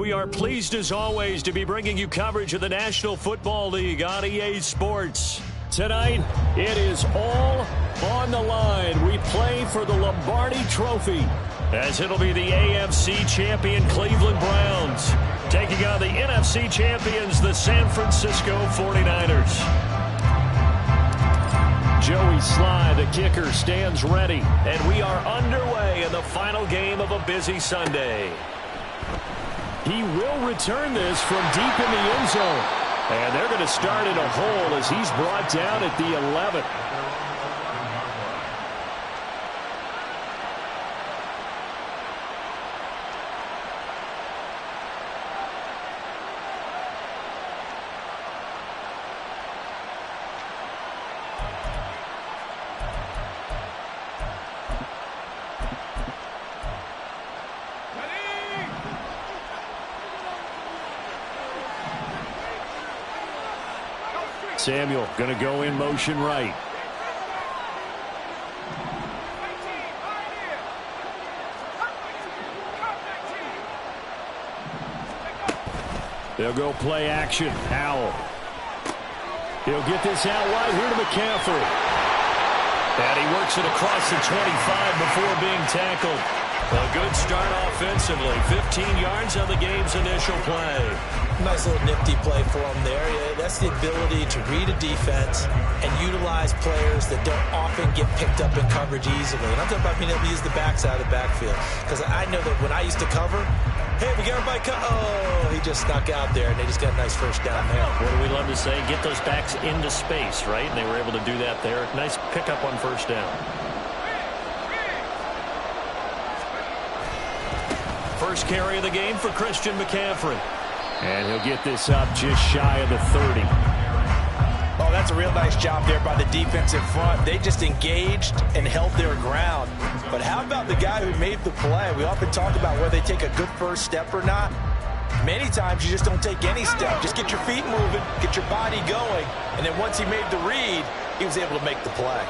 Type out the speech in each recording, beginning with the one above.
We are pleased as always to be bringing you coverage of the National Football League on EA Sports. Tonight, it is all on the line. We play for the Lombardi Trophy, as it'll be the AFC champion Cleveland Browns taking on the NFC champions, the San Francisco 49ers. Joey Sly, the kicker, stands ready, and we are underway in the final game of a busy Sunday. He will return this from deep in the end zone. And they're going to start in a hole as he's brought down at the 11. Samuel going to go in motion right. They'll go play action. Howell. He'll get this out wide here to McCaffrey. And he works it across the 25 before being tackled. A good start offensively. 15 yards on the game's initial play. Nice little nifty play for him there. Yeah, that's the ability to read a defense and utilize players that don't often get picked up in coverage easily. And I'm talking about being able to use the backside of the backfield. Because I know that when I used to cover, hey, we got everybody oh, he just snuck out there, and they just got a nice first down there. What do we love to say? Get those backs into space, right? And they were able to do that there. Nice pickup on first down. First carry of the game for Christian McCaffrey. And he'll get this up just shy of the 30. Oh, that's a real nice job there by the defensive front. They just engaged and held their ground. But how about the guy who made the play? We often talk about whether they take a good first step or not. Many times you just don't take any step. Just get your feet moving, get your body going. And then once he made the read, he was able to make the play.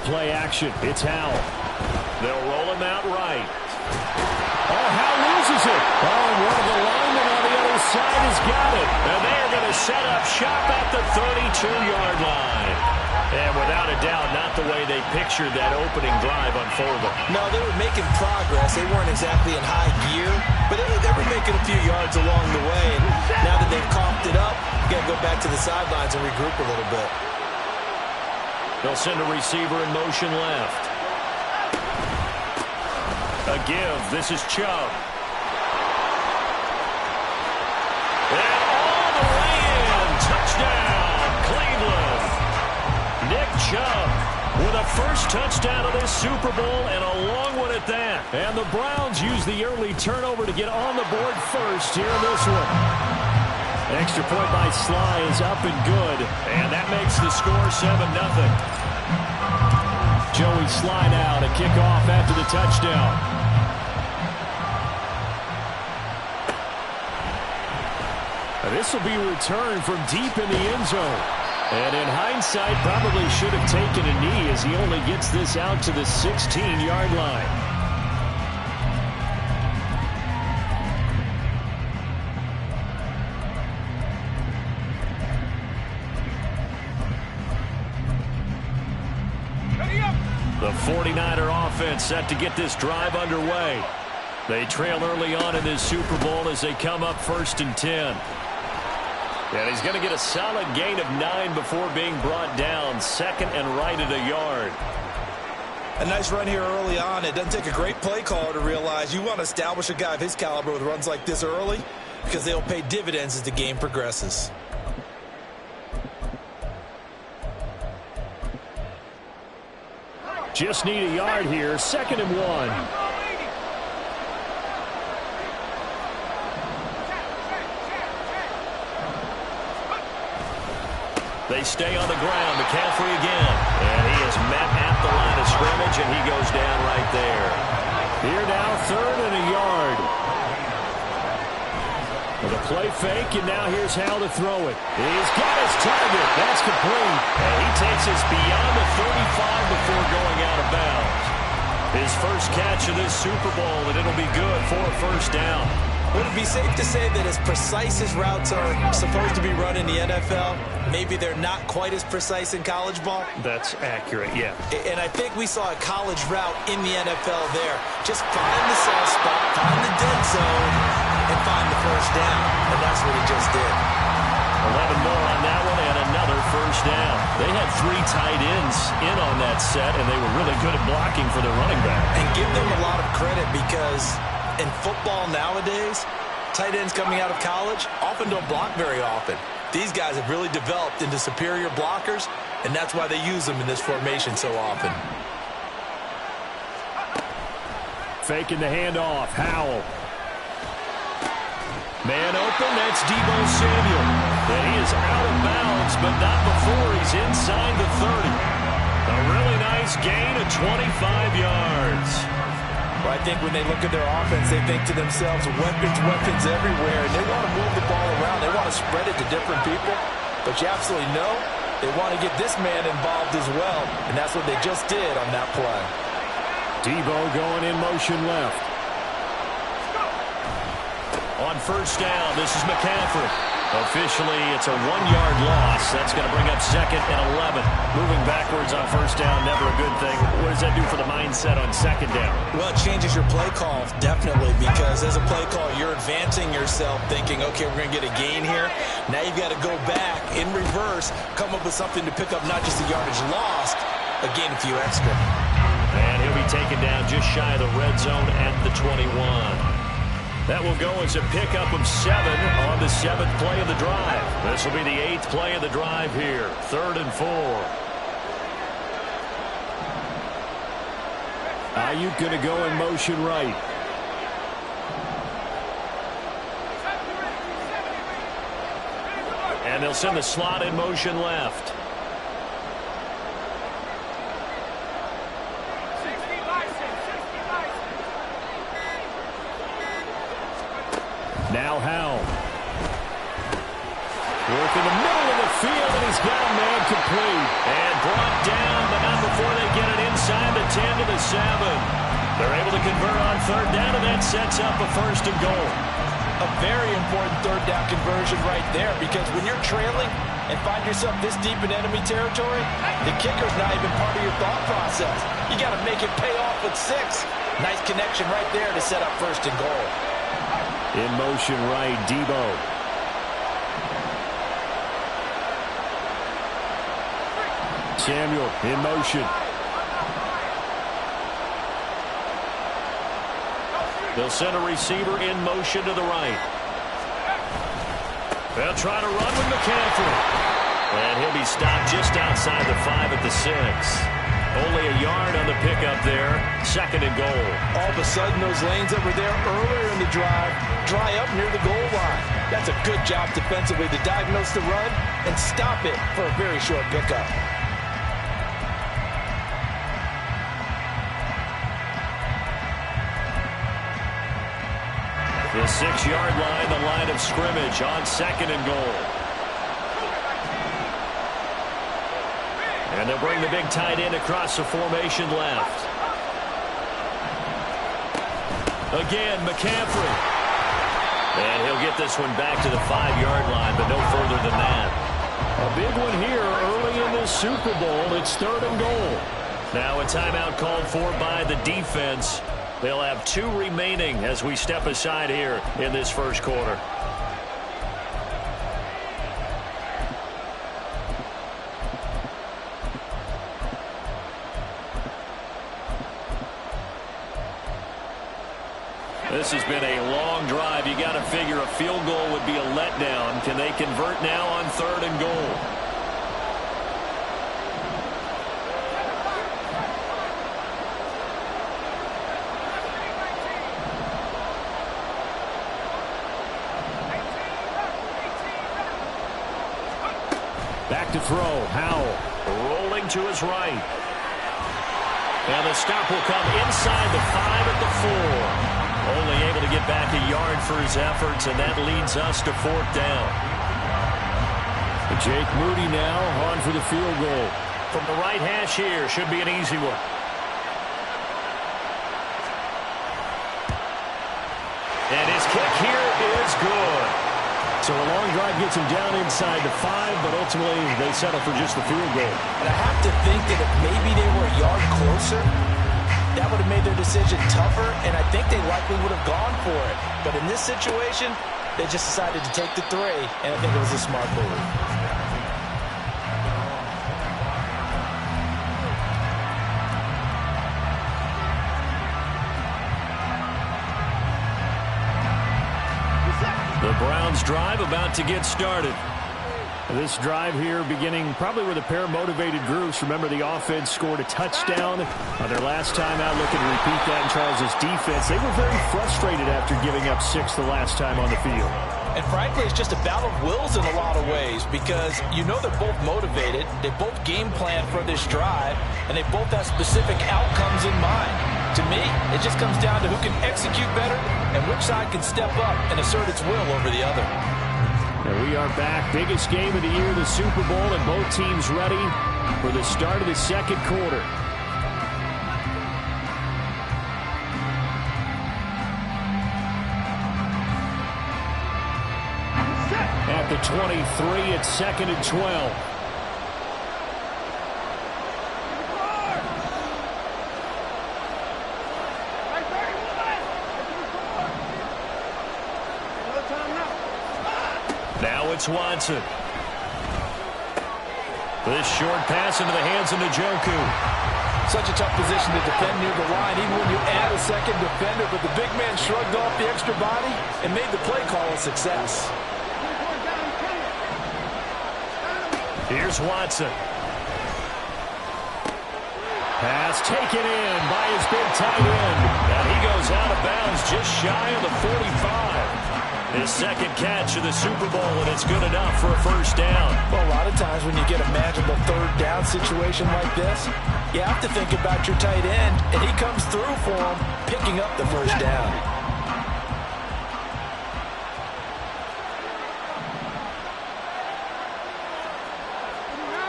Play action. It's Howell. They'll roll him out right. Oh, Howell loses it. Oh, and one of the linemen on the other side has got it. And they're going to set up shop at the 32-yard line. And without a doubt, not the way they pictured that opening drive unfolding. No, they were making progress. They weren't exactly in high gear, but they were making a few yards along the way. And now that they've coughed it up, you got to go back to the sidelines and regroup a little bit. They'll send a receiver in motion left. A give. This is Chubb. And all the way in. Touchdown, Cleveland. Nick Chubb with a first touchdown of this Super Bowl, and a long one at that. And the Browns use the early turnover to get on the board first here in this one. Extra point by Sly is up and good, and that makes the score 7-0. Joey Sly now to kick off after the touchdown. This will be returned from deep in the end zone. And in hindsight, probably should have taken a knee as he only gets this out to the 16-yard line. The 49er offense set to get this drive underway. They trail early on in this Super Bowl as they come up 1st and 10. And he's going to get a solid gain of 9 before being brought down. 2nd and right at a yard. A nice run here early on. It doesn't take a great play caller to realize you want to establish a guy of his caliber with runs like this early, because they'll pay dividends as the game progresses. Just need a yard here. 2nd and 1. They stay on the ground. McCaffrey again. And he is met at the line of scrimmage, and he goes down right there. Here now, 3rd and a yard. With a play fake, and now here's Howell to throw it. He's got his target. That's complete. And he takes us beyond the 35 before going out of bounds. His first catch of this Super Bowl, and it'll be good for a first down. Would it be safe to say that as precise as routes are supposed to be run in the NFL, maybe they're not quite as precise in college ball? That's accurate, yeah. And I think we saw a college route in the NFL there. Just find the soft spot, find the dead zone, and find the first down. And that's what he just did. 11 more on that one and another first down. They had 3 tight ends in on that set, and they were really good at blocking for their running back. And give them a lot of credit because in football nowadays, tight ends coming out of college often don't block very often. These guys have really developed into superior blockers, and that's why they use them in this formation so often. Faking the handoff. Howell. Man open, that's Deebo Samuel. And he is out of bounds, but not before he's inside the 30. A really nice gain of 25 yards. Well, I think when they look at their offense, they think to themselves, weapons everywhere, and they want to move the ball around. They want to spread it to different people. But you absolutely know they want to get this man involved as well, and that's what they just did on that play. Deebo going in motion left. On first down, this is McCaffrey. Officially, it's a 1-yard loss. That's going to bring up 2nd and 11. Moving backwards on first down, never a good thing. What does that do for the mindset on 2nd down? Well, it changes your play call, definitely, because as a play call, you're advancing yourself thinking, okay, we're going to get a gain here. Now you've got to go back in reverse, come up with something to pick up not just the yardage lost, but gain a few extra. And he'll be taken down just shy of the red zone at the 21. That will go as a pickup of 7 on the 7th play of the drive. This will be the 8th play of the drive here. 3rd and 4. Ayuk going to go in motion right. And they'll send the slot in motion left. Now Howell. Work in the middle of the field, and he's got a man complete. And brought down, but not before they get it inside the 10 to the 7. They're able to convert on 3rd down, and that sets up a 1st and goal. A very important 3rd down conversion right there, because when you're trailing and find yourself this deep in enemy territory, the kicker's not even part of your thought process. You got to make it pay off with 6. Nice connection right there to set up 1st and goal. In motion right, Deebo. Samuel in motion. They'll send a receiver in motion to the right. They'll try to run with McCaffrey. And he'll be stopped just outside the 5 at the 6. Only a yard on the pickup there. 2nd and goal. All of a sudden, those lanes that were there earlier in the drive dry up near the goal line. That's a good job defensively to diagnose the run and stop it for a very short pickup. The 6-yard line, the line of scrimmage on 2nd and goal. And they'll bring the big tight end across the formation left. Again, McCaffrey. And he'll get this one back to the 5-yard line, but no further than that. A big one here early in this Super Bowl. It's 3rd and goal. Now a timeout called for by the defense. They'll have 2 remaining as we step aside here in this first quarter. This has been a long drive. You got to figure a field goal would be a letdown. Can they convert now on 3rd and goal? Back to throw. Howell rolling to his right. And the stop will come inside the 5 at the 4. Only able to get back a yard for his efforts, and that leads us to 4th down. Jake Moody now on for the field goal. From the right hash here, should be an easy one. And his kick here is good. So a long drive gets him down inside the 5, but ultimately they settle for just the field goal. And I have to think that if maybe they were a yard closer, that would have made their decision tougher, and I think they likely would have gone for it. But in this situation, they just decided to take the 3, and I think it was a smart move. The Browns drive about to get started. This drive here beginning probably with a pair of motivated groups. Remember, the offense scored a touchdown on their last time out. Looking to repeat that in Charles' defense. They were very frustrated after giving up 6 the last time on the field. And frankly, it's just a battle of wills in a lot of ways because you know they're both motivated. They both game plan for this drive, and they both have specific outcomes in mind. To me, it just comes down to who can execute better and which side can step up and assert its will over the other. And we are back. Biggest game of the year, the Super Bowl, and both teams ready for the start of the second quarter. At the 23, it's 2nd and 12. Now it's Watson. This short pass into the hands of Njoku. Such a tough position to defend near the line, even when you add a second defender, but the big man shrugged off the extra body and made the play call a success. Here's Watson. Pass taken in by his big tight end. And he goes out of bounds just shy of the 45. His second catch of the Super Bowl, and it's good enough for a first down. Well, a lot of times when you get a manageable third down situation like this, you have to think about your tight end, and he comes through for him, picking up the first down.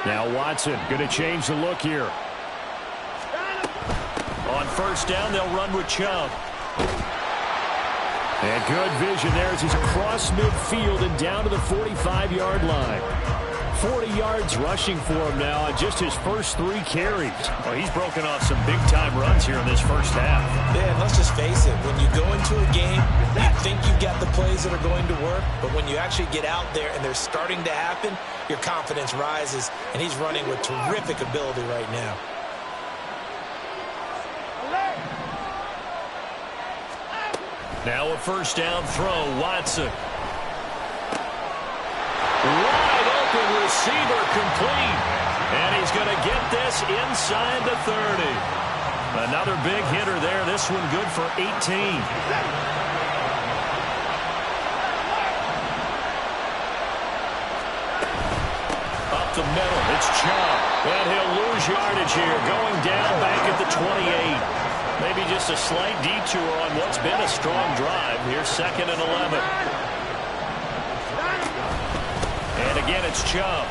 Now Watson going to change the look here. On first down, they'll run with Chubb. And good vision there as he's across midfield and down to the 45-yard line. 40 yards rushing for him now on just his first 3 carries. Well, he's broken off some big-time runs here in this first half. Yeah, and let's just face it. When you go into a game, you think you've got the plays that are going to work, but when you actually get out there and they're starting to happen, your confidence rises, and he's running with terrific ability right now. Now a first down throw, Watson. Wide open receiver complete. And he's going to get this inside the 30. Another big hitter there. This one good for 18. Up the middle, it's Chubb. And he'll lose yardage here, going down back at the 28. Maybe just a slight detour on what's been a strong drive. Here's 2nd and 11. And again, it's Chubb.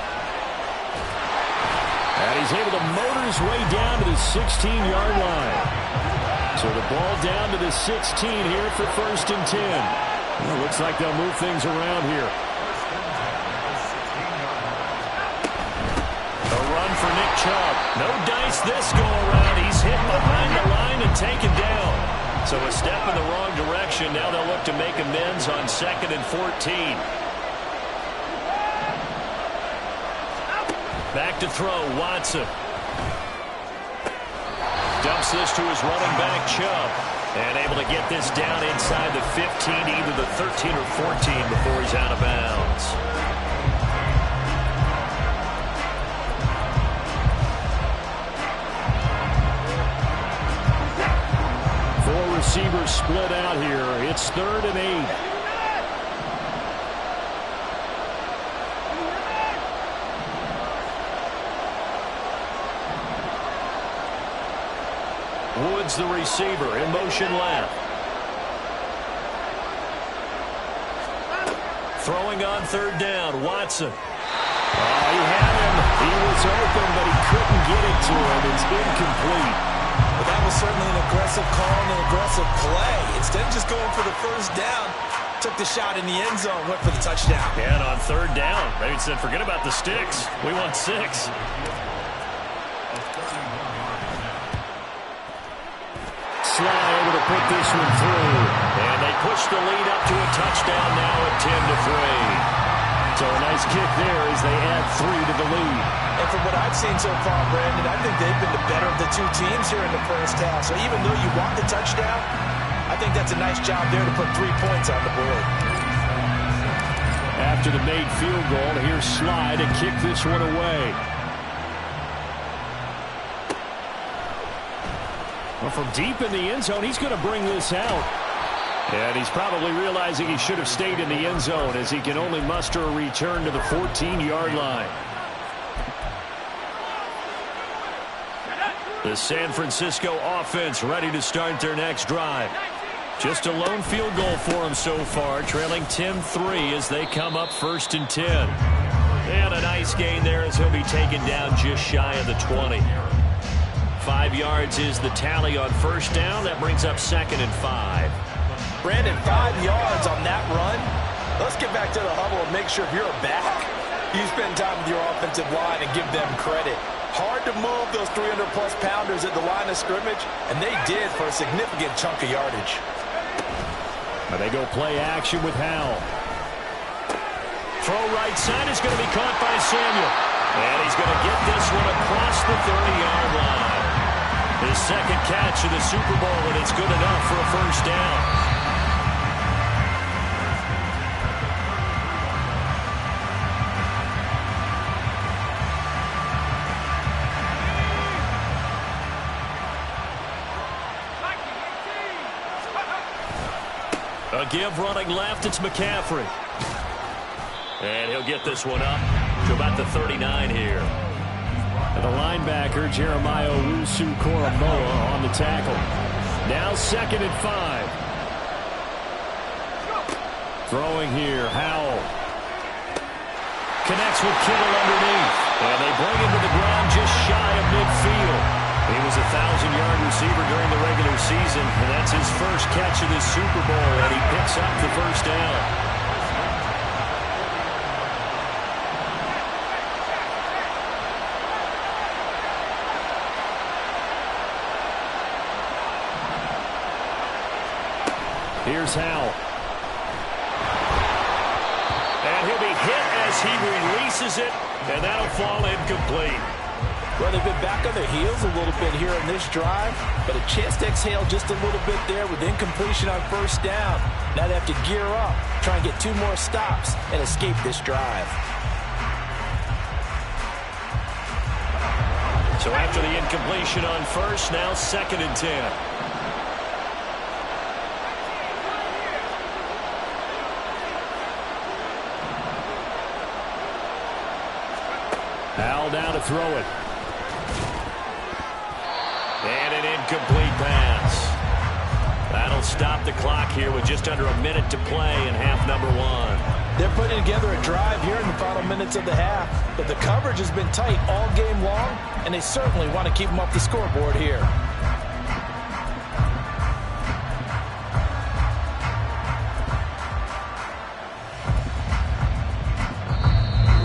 And he's able to motor his way down to the 16-yard line. So the ball down to the 16 here for 1st and 10. Well, looks like they'll move things around here. A run for Nick Chubb. No dice this go around. He's hit behind the line and taken down. So a step in the wrong direction. Now they'll look to make amends on 2nd and 14. Back to throw, Watson. Dumps this to his running back, Chubb. And able to get this down inside the 15, either the 13 or 14 before he's out of bounds. Four receivers split out here. It's 3rd and 8. Woods the receiver in motion left. Throwing on third down, Watson. Oh, he had him. He was open, but he couldn't get it to him. It's incomplete. But that was certainly an aggressive call and an aggressive play. Instead of just going for the first down, took the shot in the end zone, went for the touchdown. And on third down, they said, forget about the sticks. We want 6. Sly able to put this one through. And they push the lead up to a touchdown now at 10-3. So a nice kick there as they add 3 to the lead. And from what I've seen so far, Brandon, I think they've been the better of the two teams here in the first half. So even though you want the touchdown, I think that's a nice job there to put 3 points on the board. After the made field goal, here's Sly to kick this one away. Well, from deep in the end zone, he's going to bring this out. And he's probably realizing he should have stayed in the end zone as he can only muster a return to the 14-yard line. The San Francisco offense ready to start their next drive. Just a lone field goal for them so far, trailing 10-3 as they come up 1st and 10. And a nice gain there as he'll be taken down just shy of the 20. 5 yards is the tally on first down. That brings up 2nd and 5. Brandon, 5 yards on that run. Let's get back to the huddle and make sure if you're a back, you spend time with your offensive line and give them credit. Hard to move those 300-plus pounders at the line of scrimmage, and they did for a significant chunk of yardage. Now they go play action with Howell. Throw right side is going to be caught by Samuel. And he's going to get this one across the 30-yard line. His second catch of the Super Bowl, and it's good enough for a first down. A give running left, it's McCaffrey. And he'll get this one up to about the 39 here. And the linebacker, Jeremiah Owusu-Koramoah, on the tackle. Now 2nd and 5. Throwing here, Howell. Connects with Kittle underneath. And they bring him to the ground just shy of midfield. He was a 1,000-yard receiver during the regular season, and that's his first catch of this Super Bowl, and he picks up the first down. Here's Howell. And he'll be hit as he releases it, and that'll fall incomplete. Well, they've been back on their heels a little bit here in this drive, but a chance to exhale just a little bit there with incompletion on first down. Now they have to gear up, try and get 2 more stops, and escape this drive. So after the incompletion on first, now 2nd and 10. Howell down to throw it. And an incomplete pass. That'll stop the clock here with just under a minute to play in half number 1. They're putting together a drive here in the final minutes of the half, but the coverage has been tight all game long, and they certainly want to keep them off the scoreboard here.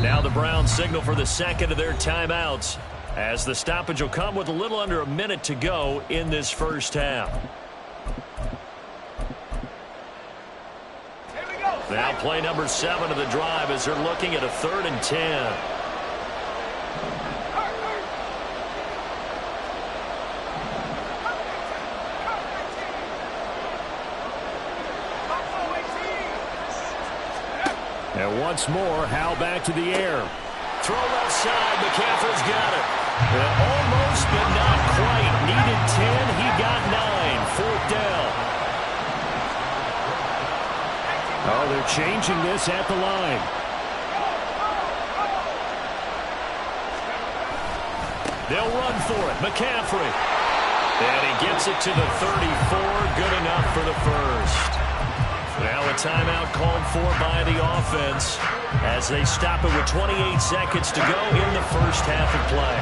Now the Browns signal for the second of their timeouts, as the stoppage will come with a little under a minute to go in this first half. Now play number 7 of the drive as they're looking at a 3rd and 10. And once more, Howell back to the air. Throw left side, McCaffrey's got it. And almost, but not quite. Needed 10, he got 9. 4th down. Oh, they're changing this at the line. They'll run for it. McCaffrey. And he gets it to the 34. Good enough for the first. Now a timeout called for by the offense as they stop it with 28 seconds to go in the first half of play.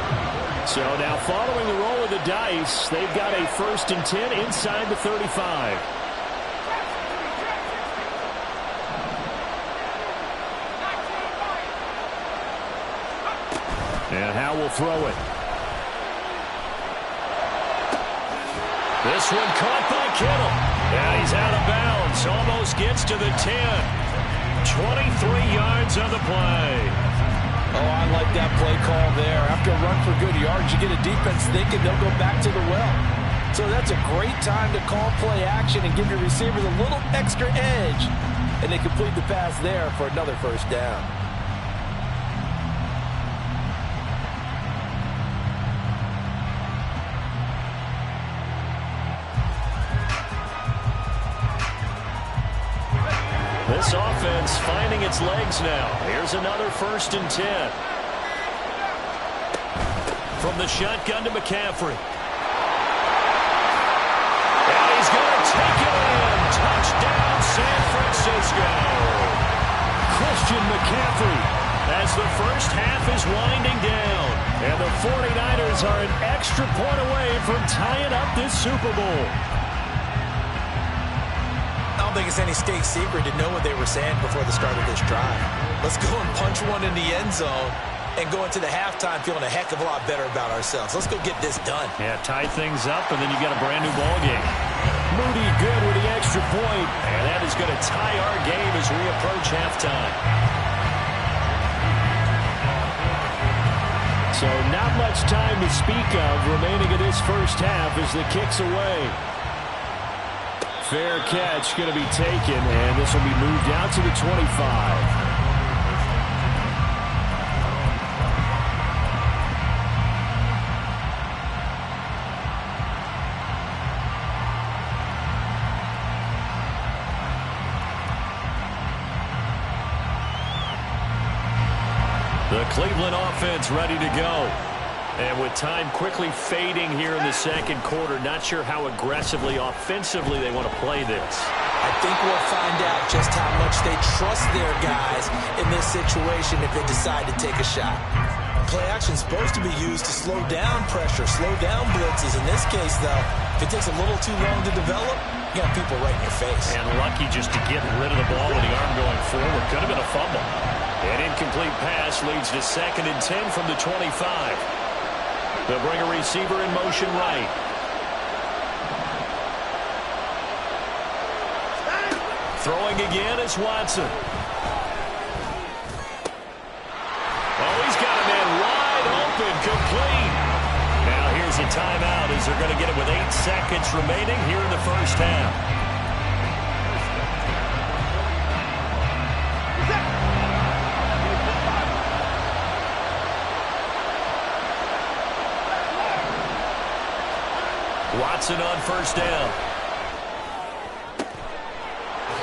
So now following the roll of the dice, they've got a 1st and 10 inside the 35. And Howe will throw it. This one caught by Kittle. Yeah, he's out of bounds. Almost gets to the 10. 23 yards on the play. Oh, I like that play call there. After a run for good yards, you get a defense thinking they'll go back to the well. So that's a great time to call play action and give your receivers a little extra edge. And they complete the pass there for another first down. This offense finding its legs now. Here's another 1st and 10. From the shotgun to McCaffrey. And he's going to take it in. Touchdown, San Francisco. Christian McCaffrey. As the first half is winding down. And the 49ers are an extra point away from tying up this Super Bowl. I don't think it's any state secret to know what they were saying before the start of this drive. Let's go and punch one in the end zone and go into the halftime feeling a heck of a lot better about ourselves. Let's go get this done. Yeah, tie things up, and then you got a brand new ball game. Moody good with the extra point. And that is going to tie our game as we approach halftime. So not much time to speak of remaining in this first half as the kick's away. Fair catch going to be taken, and this will be moved out to the 25. The Cleveland offense ready to go. And with time quickly fading here in the second quarter, not sure how aggressively, offensively they want to play this. I think we'll find out just how much they trust their guys in this situation if they decide to take a shot. Play action is supposed to be used to slow down pressure, slow down blitzes. In this case, though, if it takes a little too long to develop, you got people right in your face. And lucky just to get rid of the ball with the arm going forward. Could have been a fumble. An incomplete pass leads to 2nd and 10 from the 25. They'll bring a receiver in motion right. Throwing again is Watson. Oh, he's got a man wide open, complete. Now here's a timeout as they're going to get it with 8 seconds remaining here in the first half. Watson on first down.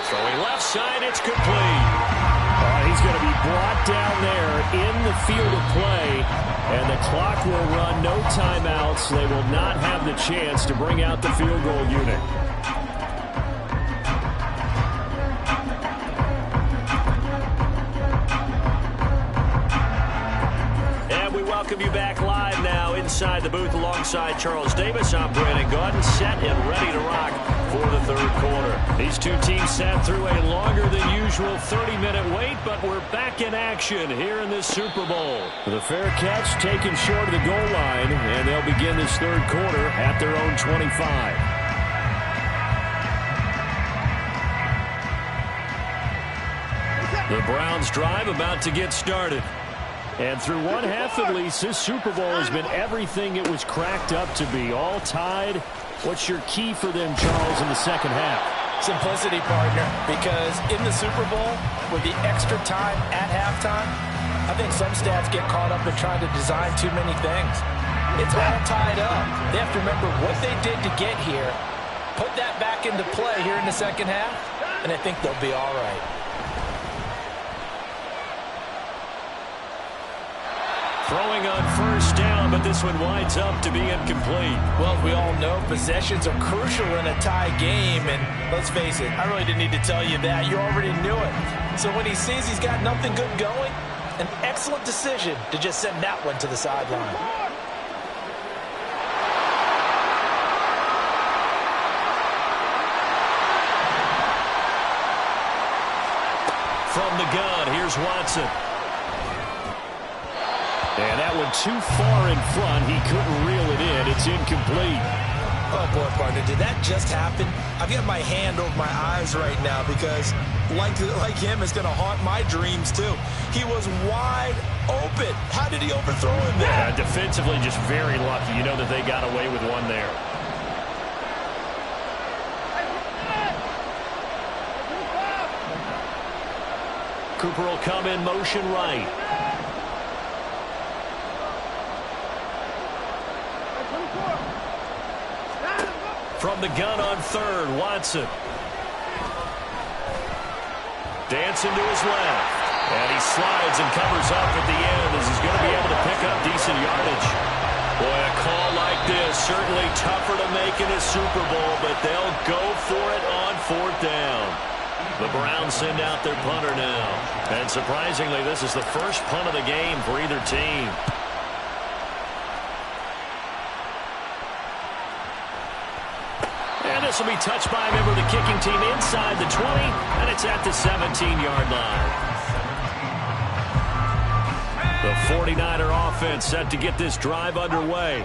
Throwing left side, it's complete. He's going to be brought down there in the field of play, and the clock will run, no timeouts. They will not have the chance to bring out the field goal unit. Welcome you back live now inside the booth alongside Charles Davis. I'm Brandon Gaudin, set and ready to rock for the third quarter. These two teams sat through a longer than usual 30-minute wait, but we're back in action here in this Super Bowl. The fair catch taken short of the goal line, and they'll begin this third quarter at their own 25. The Browns drive about to get started. And through one half at least, this Super Bowl has been everything it was cracked up to be. All tied. What's your key for them, Charles, in the second half? Simplicity, partner, because in the Super Bowl, with the extra time at halftime, I think some stats get caught up in trying to design too many things. It's all tied up. They have to remember what they did to get here, put that back into play here in the second half, and I think they'll be all right. Throwing on first down, but this one winds up to be incomplete. Well, we all know possessions are crucial in a tie game, and let's face it, I really didn't need to tell you that. You already knew it. So when he sees he's got nothing good going, an excellent decision to just send that one to the sideline. From the gun, here's Watson. And that one too far in front. He couldn't reel it in. It's incomplete. Oh, boy, partner, did that just happen? I've got my hand over my eyes right now because, like him, it's going to haunt my dreams, too. He was wide open. How did he overthrow him there? Defensively, just very lucky. You know that they got away with one there. Cooper will come in motion right. From the gun on third, Watson. Dancing to his left. And he slides and covers up at the end as he's going to be able to pick up decent yardage. Boy, a call like this, certainly tougher to make in a Super Bowl, but they'll go for it on fourth down. The Browns send out their punter now. And surprisingly, this is the first punt of the game for either team. And this will be touched by a member of the kicking team inside the 20, and it's at the 17-yard line. The 49er offense set to get this drive underway.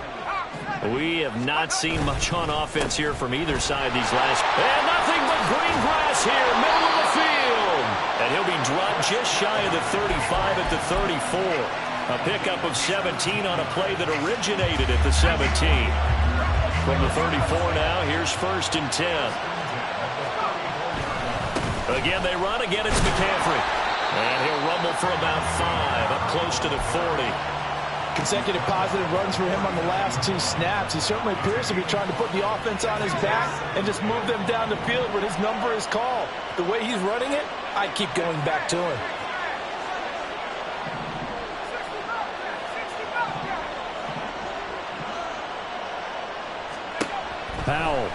We have not seen much on offense here from either side these last. And nothing but green grass here, middle of the field. And he'll be dropped just shy of the 35 at the 34. A pickup of 17 on a play that originated at the 17. From the 34 now, here's first and 10. Again, they run. Again, it's McCaffrey. And he'll rumble for about 5, up close to the 40. Consecutive positive runs for him on the last 2 snaps. He certainly appears to be trying to put the offense on his back and just move them down the field when his number is called. The way he's running it, I keep going back to him. Powell.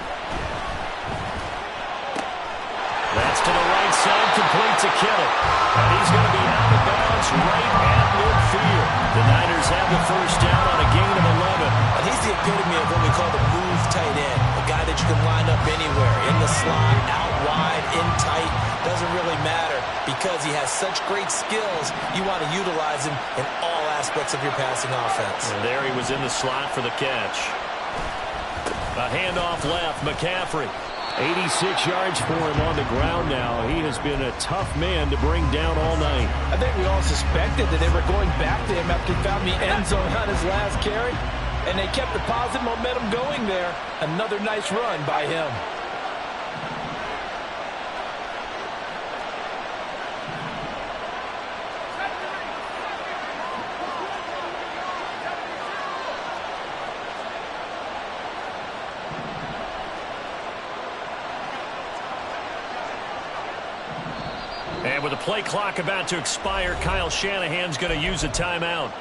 That's to the right side, complete to Kittle. And he's going to be out of bounds right at midfield. The Niners have the first down on a gain of 11. And he's the epitome of what we call the move tight end. A guy that you can line up anywhere, in the slot, out wide, in tight. Doesn't really matter because he has such great skills. You want to utilize him in all aspects of your passing offense. And there he was in the slot for the catch. A handoff left, McCaffrey. 86 yards for him on the ground now. He has been a tough man to bring down all night. I think we all suspected that they were going back to him after he found the end zone on his last carry. And they kept the positive momentum going there. Another nice run by him. And with the play clock about to expire, Kyle Shanahan's going to use a timeout.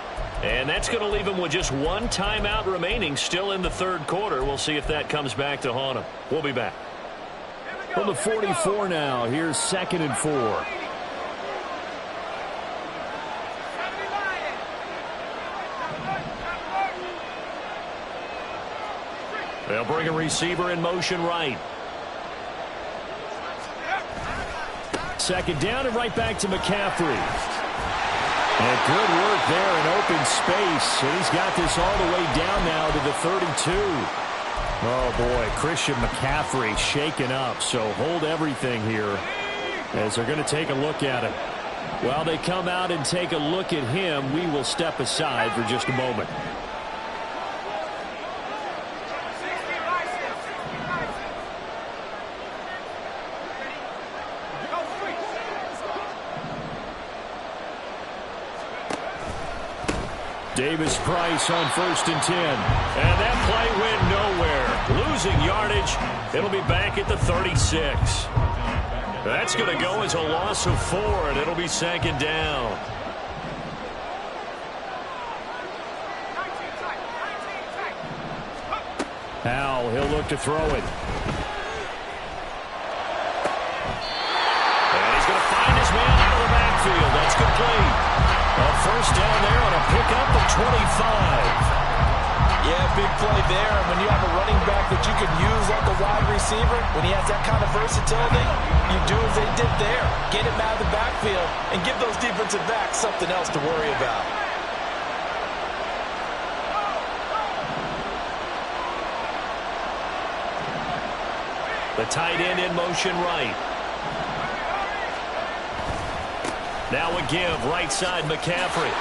And that's going to leave him with just one timeout remaining still in the third quarter. We'll see if that comes back to haunt him. We'll be back. From the 44 now, here's 2nd and 4. They'll bring a receiver in motion right. 2nd down and right back to McCaffrey. And good work there in open space. And he's got this all the way down now to the 32. Oh, boy, Christian McCaffrey shaken up. So hold everything here as they're going to take a look at him. While they come out and take a look at him, we will step aside for just a moment. Davis Price on 1st and 10. And that play went nowhere. Losing yardage. It'll be back at the 36. That's going to go as a loss of 4, and it'll be 2nd down. Now he'll look to throw it. And he's going to find his man out of the backfield. That's complete. A first down there on a pickup of 25. Yeah, big play there. And when you have a running back that you can use like a wide receiver, when he has that kind of versatility, you do as they did there. Get him out of the backfield and give those defensive backs something else to worry about. The tight end in motion right. Now a give, right side McCaffrey.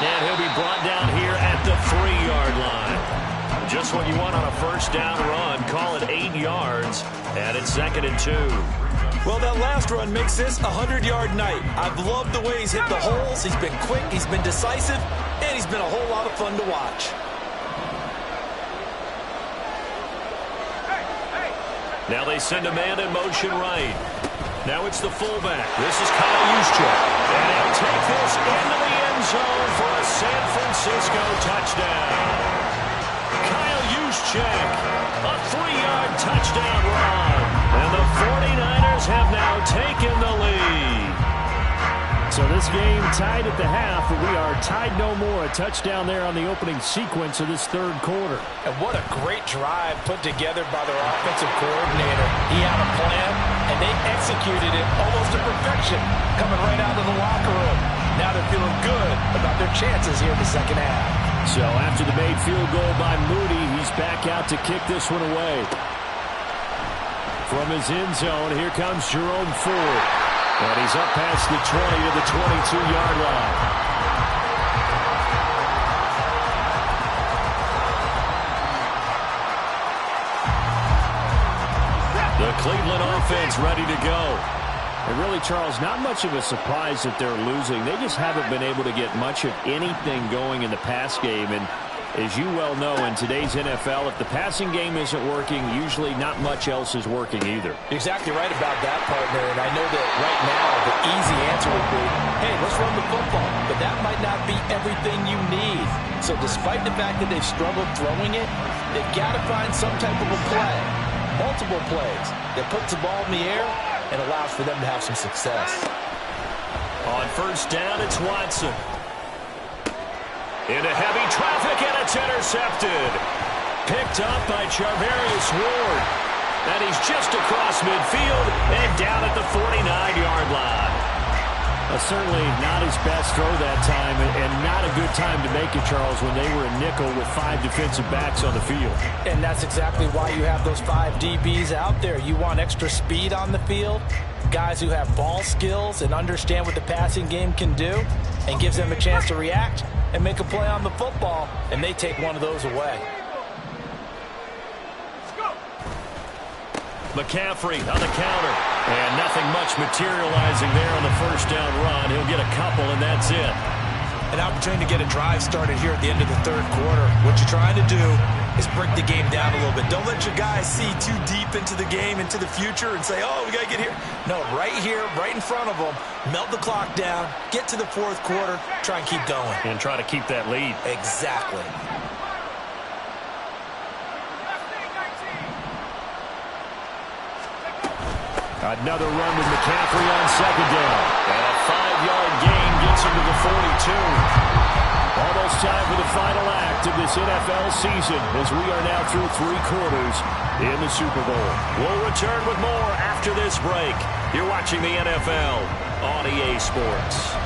And he'll be brought down here at the 3-yard line. Just what you want on a first down run. Call it 8 yards, and it's 2nd and 2. Well, that last run makes this a 100-yard night. I've loved the way he's hit the holes. He's been quick, he's been decisive, and he's been a whole lot of fun to watch. Now they send a man in motion right. Now it's the fullback. This is Kyle Juszczyk. And he'll take this into the end zone for a San Francisco touchdown. Kyle Juszczyk, a 3-yard touchdown run. And the 49ers have now taken the lead. So this game tied at the half, but we are tied no more. A touchdown there on the opening sequence of this third quarter. And what a great drive put together by their offensive coordinator. He had a plan, and they executed it almost to perfection, coming right out of the locker room. Now they're feeling good about their chances here in the second half. So after the made field goal by Moody, he's back out to kick this one away. From his end zone, here comes Jerome Ford. And he's up past the 20 to the 22-yard line. The Cleveland offense ready to go. And really, Charles, not much of a surprise that they're losing. They just haven't been able to get much of anything going in the pass game. And as you well know, in today's NFL, if the passing game isn't working, usually not much else is working either. You're exactly right about that, partner. And I know that right now the easy answer would be, hey, let's run the football. But that might not be everything you need. So despite the fact that they've struggled throwing it, they've got to find some type of a play, multiple plays, that puts the ball in the air and allows for them to have some success. On first down, it's Watson. Into heavy traffic, and it's intercepted. Picked up by Charvarius Ward. And he's just across midfield and down at the 49-yard line. Certainly not his best throw that time, and not a good time to make it, Charles, when they were in nickel with 5 defensive backs on the field. And that's exactly why you have those 5 DBs out there. You want extra speed on the field, guys who have ball skills and understand what the passing game can do, and gives them a chance to react and make a play on the football, and they take one of those away. McCaffrey on the counter. And nothing much materializing there on the first down run. He'll get a couple, and that's it. An opportunity to get a drive started here at the end of the third quarter. What you're trying to do is break the game down a little bit. Don't let your guys see too deep into the game, into the future, and say, oh, we got to get here. No, right here, right in front of them, melt the clock down, get to the fourth quarter, try and keep going. And try to keep that lead. Exactly. Another run with McCaffrey on second down. And a 5-yard gain gets him to the 42. Almost time for the final act of this NFL season as we are now through 3 quarters in the Super Bowl. We'll return with more after this break. You're watching the NFL on EA Sports.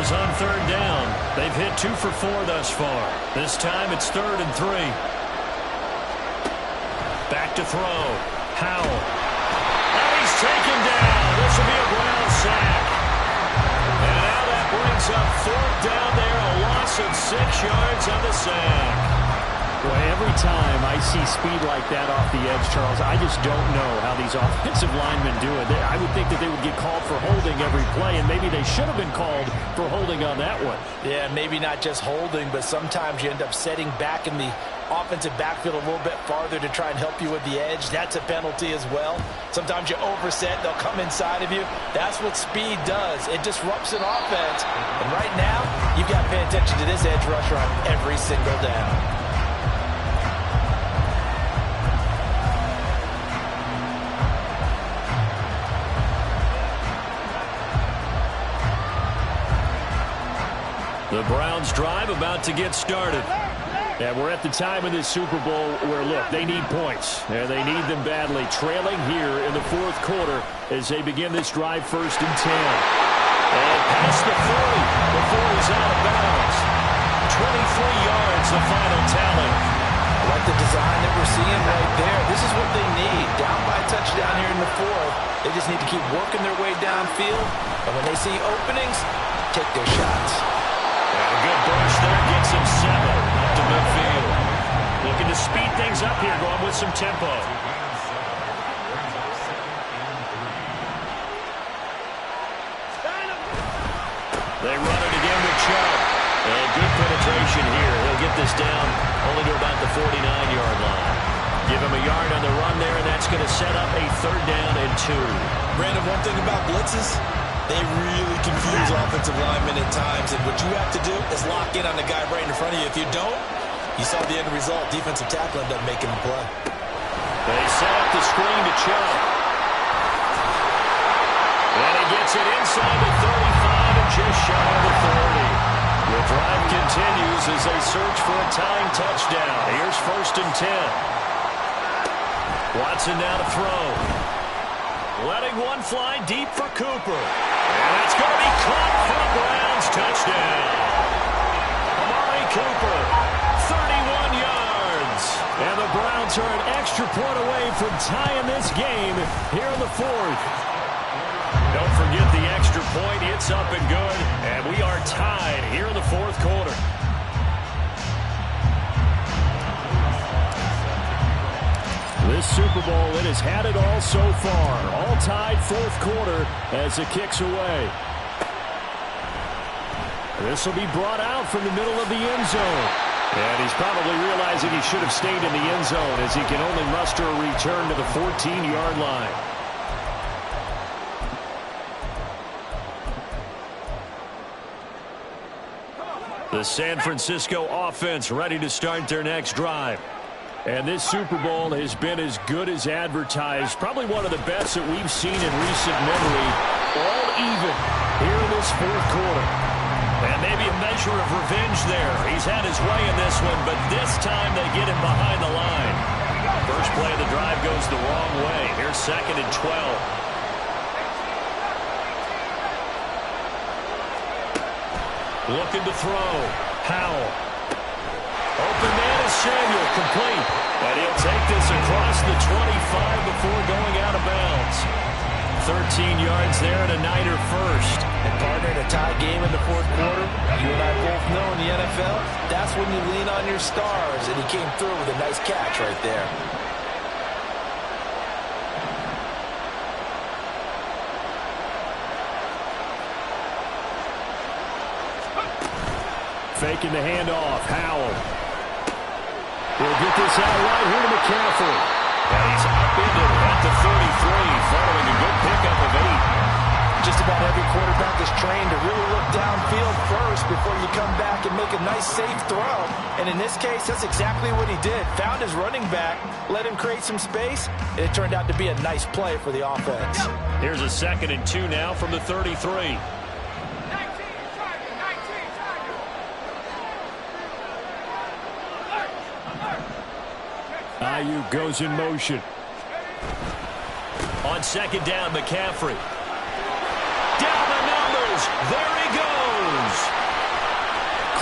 On third down. They've hit 2 for 4 thus far. This time it's 3rd and 3. Back to throw. Howell. And he's taken down. This will be a Brown sack. And now that brings up 4th down there. A loss of 6 yards on the sack. Well, every time I see speed like that off the edge, Charles, I just don't know how these offensive linemen do it. I would think that they would get called for holding every play, and maybe they should have been called for holding on that one. Yeah, maybe not just holding, but sometimes you end up setting back in the offensive backfield a little bit farther to try and help you with the edge. That's a penalty as well. Sometimes you overset, they'll come inside of you. That's what speed does. It disrupts an offense. And right now, you've got to pay attention to this edge rusher on every single down. The Browns drive about to get started. And we're at the time in this Super Bowl where, look, they need points. And they need them badly. Trailing here in the fourth quarter as they begin this drive, 1st and 10. And past the 40 before he's out of bounds. 23 yards, the final tally. I like the design that we're seeing right there. This is what they need. Down by a touchdown here in the fourth. They just need to keep working their way downfield. And when they see openings, take their shots. And a good burst there gets him 7 up to midfield. Looking to speed things up here, going with some tempo. They run it again with Chubb. And good penetration here. He'll get this down only to about the 49-yard line. Give him a yard on the run there, and that's going to set up a 3rd down and 2. Brandon, one thing about blitzes, they really confuse offensive linemen at times, and what you have to do is lock in on the guy right in front of you. If you don't, you saw the end result. Defensive tackle ended up making the play. They set up the screen to Chubb. And he gets it inside the 35 and just shy of the 30. The drive continues as they search for a tying touchdown. Here's 1st and 10. Watson now to throw. Letting one fly deep for Cooper. And it's going to be caught for the Browns. Touchdown. Amari Cooper, 31 yards. And the Browns are an extra point away from tying this game here in the 4th. Don't forget the extra point. It's up and good. And we are tied here in the 4th quarter. This Super Bowl, it has had it all so far. All tied 4th quarter as it kicks away. This will be brought out from the middle of the end zone. And he's probably realizing he should have stayed in the end zone as he can only muster a return to the 14-yard line. The San Francisco offense ready to start their next drive. And this Super Bowl has been as good as advertised. Probably one of the best that we've seen in recent memory. All even here in this 4th quarter. And maybe a measure of revenge there. He's had his way in this one, but this time they get him behind the line. First play of the drive goes the wrong way. Here's 2nd and 12. Looking to throw. Howell. Open man is Samuel, complete. And he'll take this across the 25 before going out of bounds. 13 yards there and a Niner first. And partner, in a tie game in the 4th quarter, you and I both know in the NFL, that's when you lean on your stars. And he came through with a nice catch right there. Faking the handoff. Howell. He'll get this out right here to McCaffrey. And he's upended at the 33, following a good pickup of 8. Just about every quarterback is trained to really look downfield first before you come back and make a nice, safe throw. And in this case, that's exactly what he did. Found his running back, let him create some space, and it turned out to be a nice play for the offense. Here's a 2nd and 2 now from the 33. Ayuk goes in motion. On 2nd down, McCaffrey. Down the numbers. There he goes.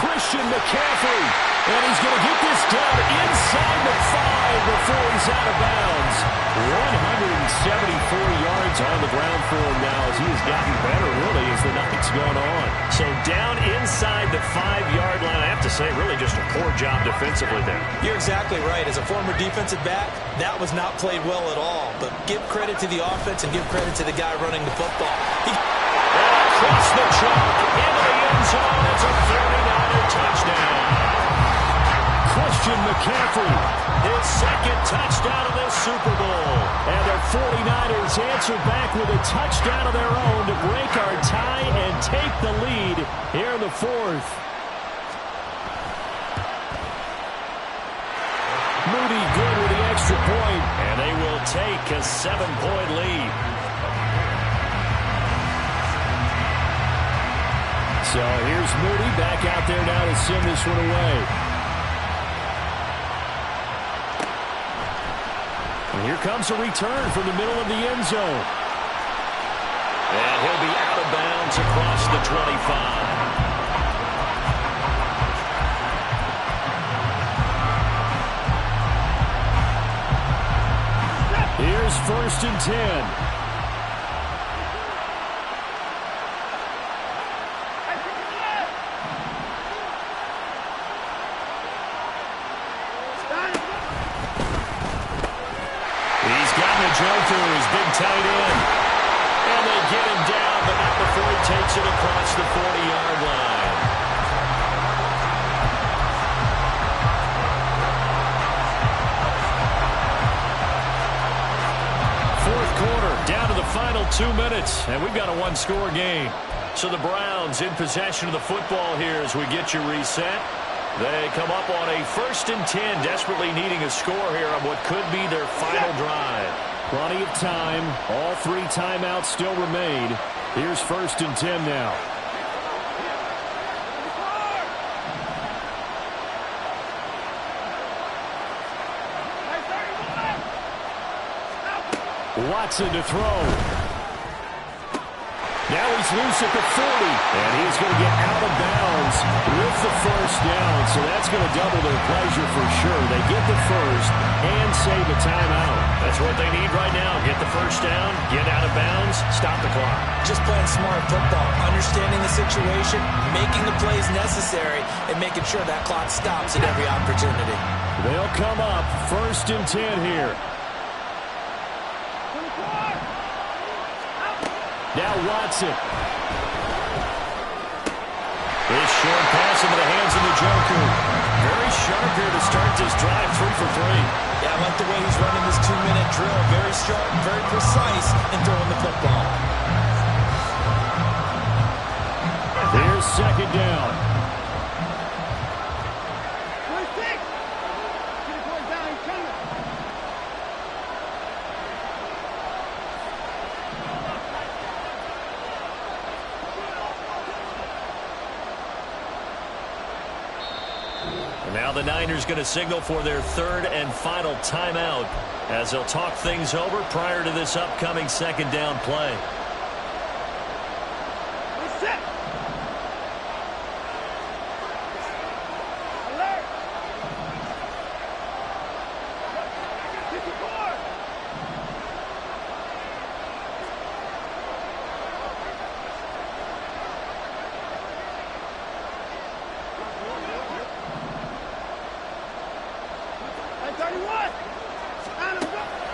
Christian McCaffrey And he's going to get this down inside the 5 before he's out of bounds. 174 yards on the ground for him now as he has gotten better, really, as the night's gone on. So down inside the 5-yard line. I have to say, really just a poor job defensively there. You're exactly right. As a former defensive back, that was not played well at all. But give credit to the offense and give credit to the guy running the football. Across the chalk, into the end zone. It's a 39er touchdown. Christian McCaffrey, His second touchdown of this Super Bowl. and the 49ers answer back with a touchdown of their own to break our tie and take the lead here in the 4th. Moody good with the extra point. And they will take a 7-point lead. So here's Moody back out there now to send this one away. And here comes a return from the middle of the end zone. And he'll be out of bounds across the 25. Here's 1st and 10. Joker is big tight end. And they get him down, but not before he takes it across the 40-yard line. Fourth quarter, down to the final 2 minutes, and we've got a one-score game. So the Browns in possession of the football here as we get you reset. They come up on a 1st and 10, desperately needing a score here on what could be their final drive. Plenty of time. All 3 timeouts still remain. Here's 1st and 10 now. Watson to throw. Now he's loose at the 40, and he's going to get out of bounds with the 1st down, so that's going to double their pleasure for sure. They get the 1st and save a timeout. That's what they need right now. Get the 1st down, get out of bounds, stop the clock. Just playing smart football, understanding the situation, making the plays necessary, and making sure that clock stops at every opportunity. They'll come up 1st and 10 here. Now Watson. This short pass into the hands of the Joker. Very sharp here to start this drive, 3 for 3. Yeah, I like the way he's running this 2-minute drill. Very sharp and very precise in throwing the football. Here's 2nd down. Now the Niners going to signal for their 3rd and final timeout as they'll talk things over prior to this upcoming 2nd down play.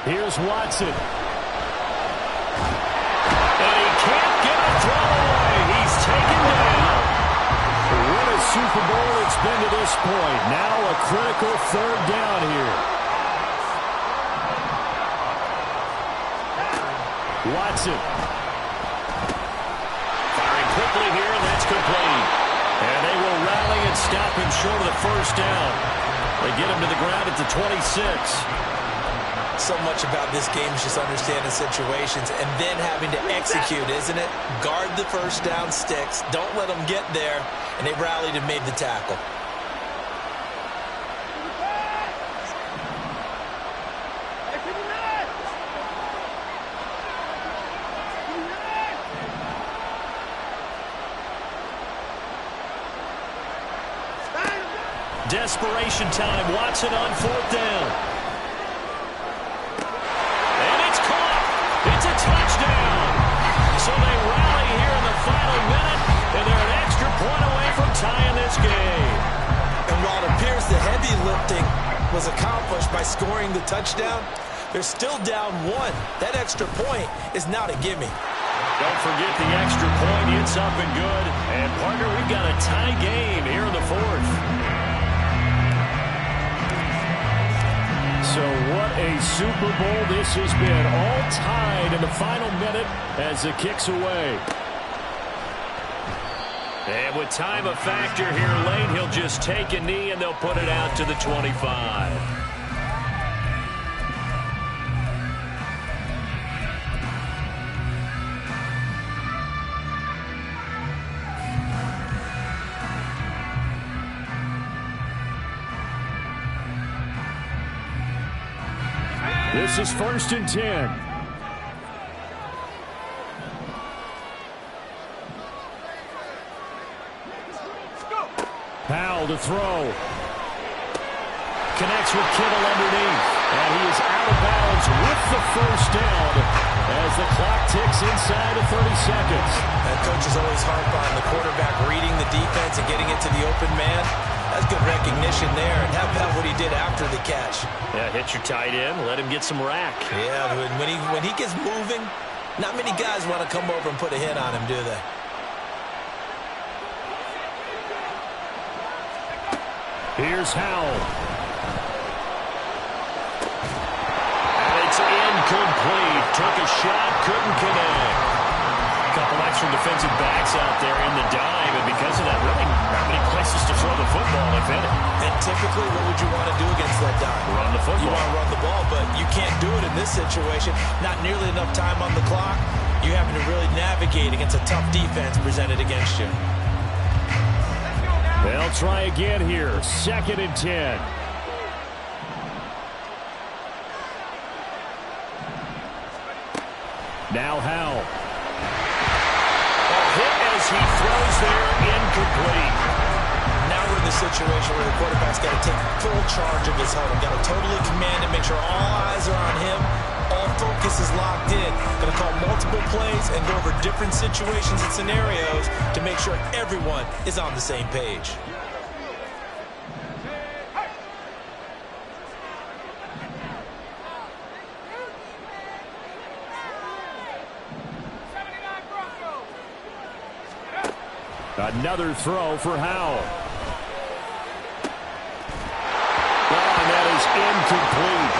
Here's Watson. And he can't get a throw away. He's taken down. What a Super Bowl it's been to this point. Now a critical 3rd down here. Watson. Firing quickly here, and that's complete. And they will rally and stop him short of the 1st down. They get him to the ground at the 26. So much about this game is just understanding situations and then having to execute, isn't it? Guard the 1st down sticks. Don't let them get there. And they rallied and made the tackle. Desperation time. Watson on 4th down. And it's caught. It's a touchdown. So they rally here in the final minute, and they're an extra point away from tying this game. And while it appears the heavy lifting was accomplished by scoring the touchdown, they're still down 1. That extra point is not a gimme. Don't forget the extra point. It's up and good. And, partner, we've got a tie game here in the 4th. So what a Super Bowl this has been. All tied in the final minute as it kicks away. And with time a factor here late, he'll just take a knee and they'll put it out to the 25. This is 1st and 10. Powell to throw. Connects with Kittle underneath. And he is out of bounds with the 1st down as the clock ticks inside of 30 seconds. And coaches always harp on the quarterback reading the defense and getting it to the open man. That's good recognition there. And how about what he did after the catch? Yeah, hit your tight end. Let him get some rack. Yeah, when he gets moving, not many guys want to come over and put a hit on him, do they? Here's Howell. And it's incomplete. Took a shot, couldn't connect. A couple extra defensive backs out there in the dime, and because of that, really not many places to throw the football, if any. And typically, what would you want to do against that dime? Run the football. You want to run the ball, but you can't do it in this situation. Not nearly enough time on the clock. You having to really navigate against a tough defense presented against you. They'll try again here. 2nd and 10. Now Howell. A hit as he throws there, incomplete. Now we're in the situation where the quarterback's got to take full charge of his huddle. Got to totally command it, make sure all eyes are on him. All focus is locked in. Going to call multiple plays and go over different situations and scenarios to make sure everyone is on the same page. Another throw for Howell. And that is incomplete.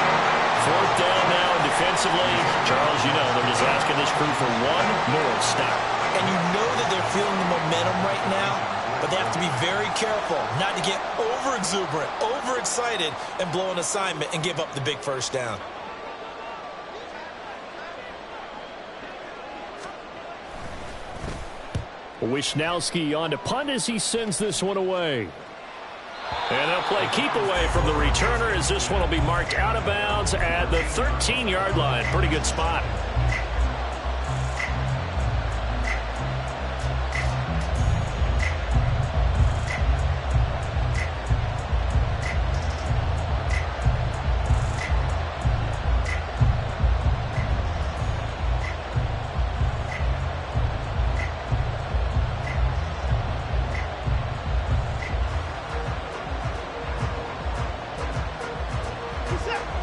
4th down now, and defensively, Charles, you know, they're just asking this crew for one more stop. And you know that they're feeling the momentum right now, but they have to be very careful not to get over-exuberant, over-excited, and blow an assignment and give up the big 1st down. Wisnowski on to punt as he sends this one away. And they'll play keep away from the returner as this one will be marked out of bounds at the 13-yard line. Pretty good spot.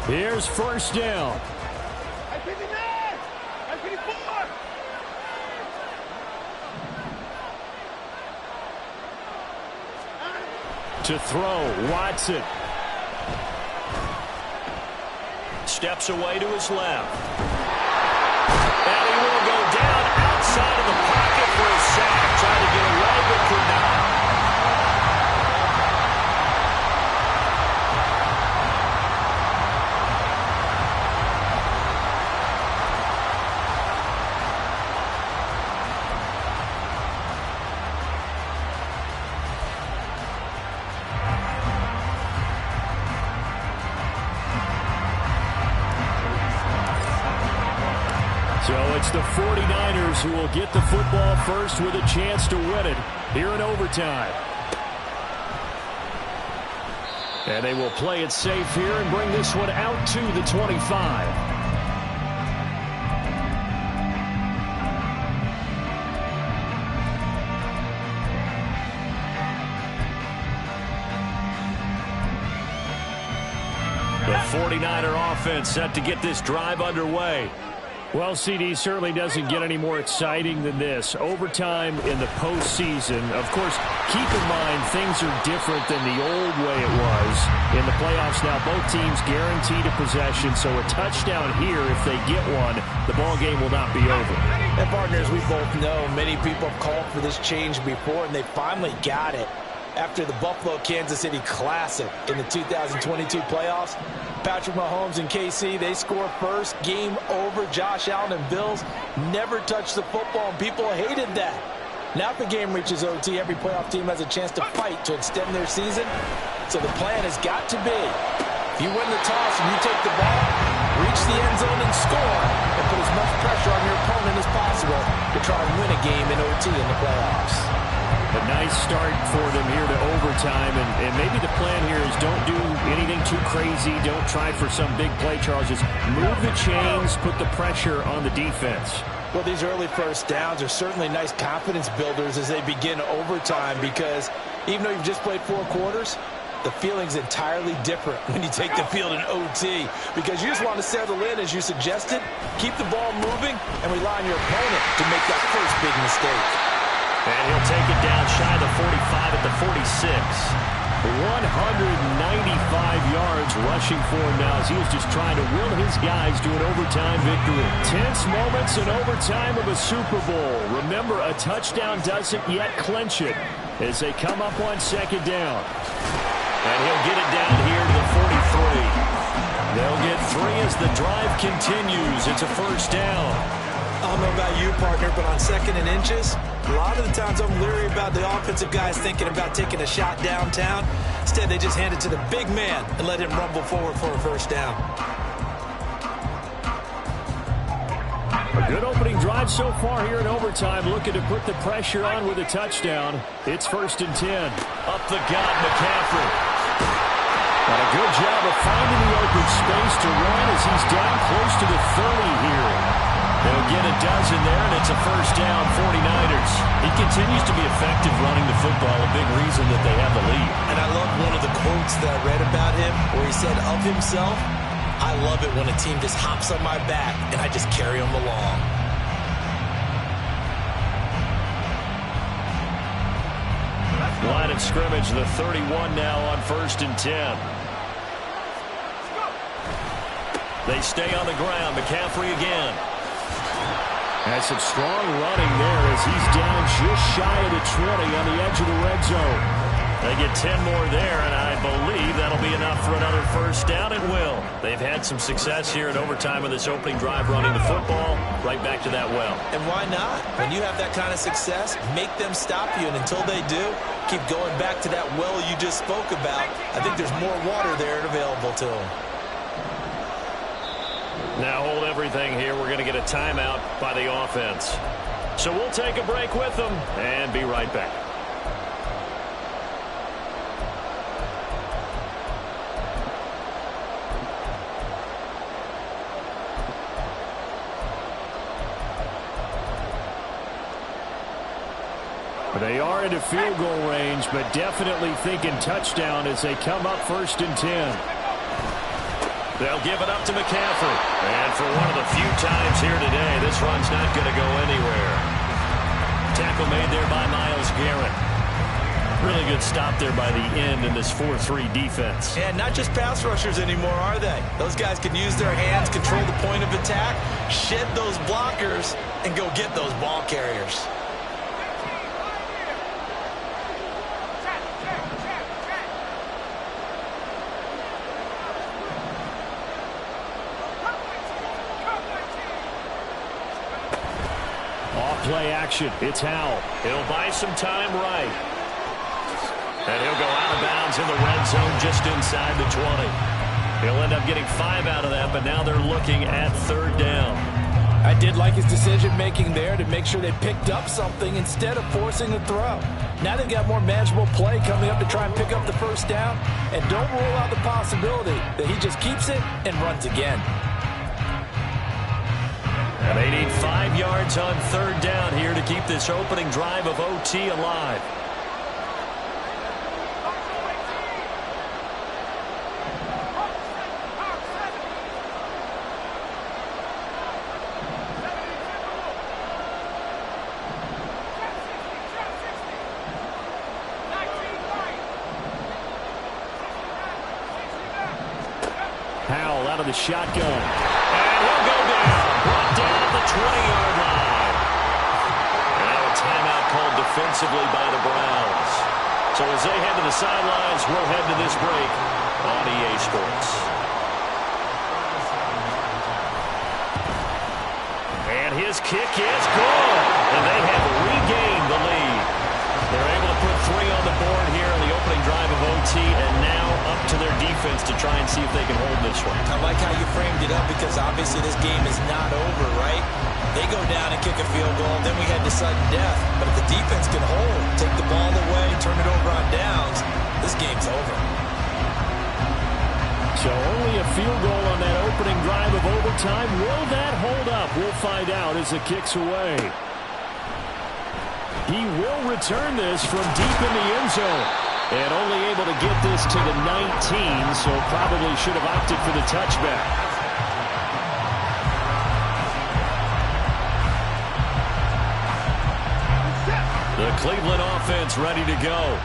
Here's 1st down. To throw, Watson. Steps away to his left. And he will go down outside of the pocket for a sack. Trying to get away, but could not. So it's the 49ers who will get the football first with a chance to win it here in overtime. And they will play it safe here and bring this one out to the 25. The 49er offense set to get this drive underway. Well, CD, certainly doesn't get any more exciting than this. Overtime in the postseason. Of course, keep in mind things are different than the old way it was. In the playoffs now, both teams guaranteed a possession, so a touchdown here, if they get one, the ball game will not be over. And partners, we both know many people have called for this change before, and they finally got it. After the Buffalo-Kansas City Classic in the 2022 playoffs, Patrick Mahomes and KC, they score first, game over. Josh Allen and Bills never touched the football, and people hated that. Now if the game reaches OT, every playoff team has a chance to fight to extend their season. So the plan has got to be, if you win the toss and you take the ball, reach the end zone and score, and put as much pressure on your opponent as possible to try and win a game in OT in the playoffs. A nice start for them here to overtime, and maybe the plan here is don't do anything too crazy. Don't try for some big play, Charles. Just move the chains, put the pressure on the defense. Well, these early first downs are certainly nice confidence builders as they begin overtime, because even though you've just played 4 quarters, the feeling's entirely different when you take the field in OT, because you just want to settle in, as you suggested, keep the ball moving, and rely on your opponent to make that first big mistake. And he'll take it down shy of the 45 at the 46. 195 yards rushing for him now as he was just trying to will his guys to an overtime victory. Tense moments in overtime of a Super Bowl. Remember, a touchdown doesn't yet clinch it as they come up on second down. And he'll get it down here to the 43. They'll get 3 as the drive continues. It's a first down. I don't know about you, partner, but on second and inches, a lot of the times I'm leery about the offensive guys thinking about taking a shot downtown. Instead, they just hand it to the big man and let him rumble forward for a first down. A good opening drive so far here in overtime, looking to put the pressure on with a touchdown. It's 1st and 10. Up the gut, McCaffrey. Got a good job of finding the open space to run as he's down close to the 30 here. They'll get a dozen there, and it's a first down, 49ers. He continues to be effective running the football, a big reason that they have the lead. And I love one of the quotes that I read about him where he said of himself, I love it when a team just hops on my back and I just carry them along. Line of scrimmage, the 31 now on 1st and 10. They stay on the ground. McCaffrey again. Has some strong running there as he's down just shy of the 20 on the edge of the red zone. They get 10 more there, and I believe that'll be enough for another first down. It will. They've had some success here in overtime with this opening drive running the football right back to that well. And why not? When you have that kind of success, make them stop you, and until they do, keep going back to that well you just spoke about. I think there's more water there available to them. Now hold everything here. We're going to get a timeout by the offense. So we'll take a break with them and be right back. They are into field goal range, but definitely thinking touchdown as they come up 1st and 10. They'll give it up to McCaffrey. And for one of the few times here today, this run's not going to go anywhere. Tackle made there by Myles Garrett. Really good stop there by the end in this 4-3 defense. And not just pass rushers anymore, are they? Those guys can use their hands, control the point of attack, shed those blockers, and go get those ball carriers. Play action. It's Howell. He'll buy some time right. And he'll go out of bounds in the red zone just inside the 20. He'll end up getting 5 out of that, but now they're looking at 3rd down. I did like his decision-making there to make sure they picked up something instead of forcing the throw. Now they've got more manageable play coming up to try and pick up the first down, and don't rule out the possibility that he just keeps it and runs again. And they need 5 yards on third down here to keep this opening drive of OT alive. Howell out of the shotgun. And he'll go down. Brought down at the 20-yard line. Now a timeout called defensively by the Browns. So as they head to the sidelines, we'll head to this break on EA Sports. And his kick is good. And they have regained the lead. They're able to put 3 on the board here in the opening drive of OT, and now up to their defense to try and see if they can hold this one. I like how you framed it up because obviously this game is not over, right? They go down and kick a field goal, then we head to sudden death. But if the defense can hold, take the ball away, turn it over on downs, this game's over. So only a field goal on that opening drive of overtime. Will that hold up? We'll find out as it kicks away. He will return this from deep in the end zone. And only able to get this to the 19, so probably should have opted for the touchback. The Cleveland offense ready to go.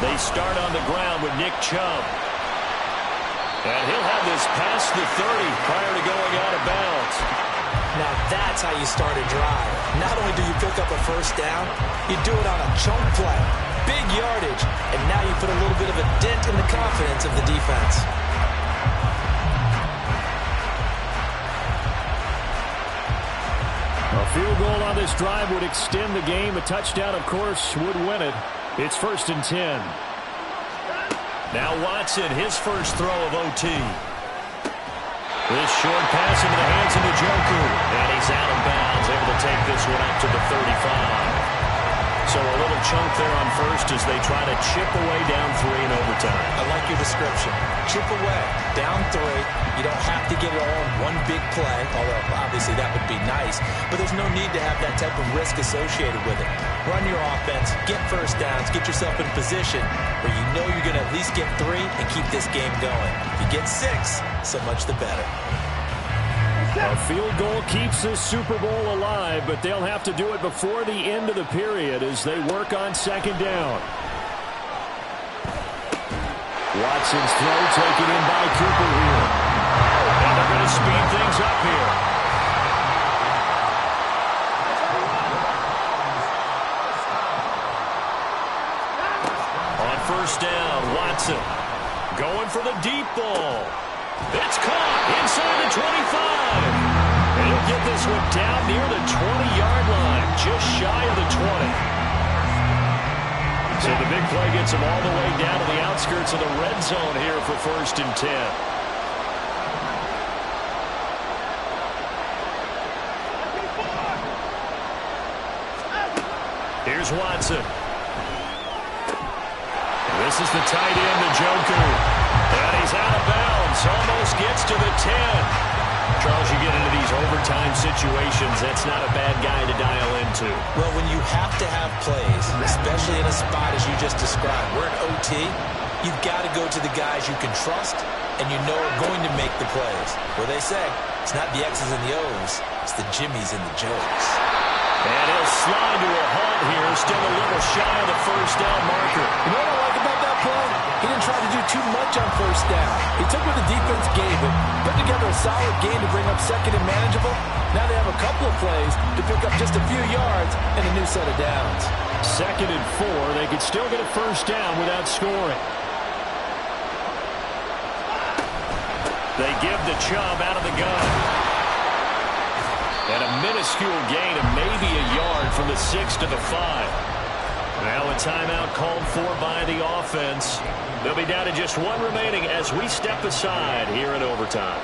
They start on the ground with Nick Chubb. And he'll have this past the 30 prior to going out of bounds. Now that's how you start a drive. Not only do you pick up a first down, you do it on a chunk play. Big yardage, and now you put a little bit of a dent in the confidence of the defense. A field goal on this drive would extend the game. A touchdown, of course, would win it. It's 1st and 10. Now Watson, his first throw of OT. This short pass into the hands of Njoku. And he's out of bounds, able to take this one up to the 35. So a little chunk there on first as they try to chip away down 3 in overtime. I like your description. Chip away, down 3. You don't have to get it all in one big play, although obviously that would be nice. But there's no need to have that type of risk associated with it. Run your offense, get first downs, get yourself in position where you know you're going to at least get 3 and keep this game going. If you get 6, so much the better. A field goal keeps this Super Bowl alive, but they'll have to do it before the end of the period as they work on 2nd down. Watson's throw taken in by Cooper here. And they're going to speed things up here. On 1st down, Watson going for the deep ball. It's caught inside the 25. And he'll get this one down near the 20-yard line, just shy of the 20. So the big play gets him all the way down to the outskirts of the red zone here for 1st and 10. Here's Watson. This is the tight end, Njoku. And he's out of bounds. Almost gets to the 10. Charles, you get into these overtime situations, that's not a bad guy to dial into. Well, when you have to have plays, especially in a spot as you just described, we're in OT, you've got to go to the guys you can trust and you know are going to make the plays. Where they say, it's not the X's and the O's, it's the Jimmies and the Joes. And he'll slide to a halt here, still a little shy of the 1st down marker. You know what I like about that play? He didn't try to do too much on 1st down. He took what the defense gave him, put together a solid game to bring up 2nd and manageable. Now they have a couple of plays to pick up just a few yards and a new set of downs. 2nd and 4. They could still get a 1st down without scoring. They give the Chubb out of the gun. And a minuscule gain of maybe a yard from the 6 to the 5. Now a timeout called for by the offense. They'll be down to just one remaining as we step aside here in overtime.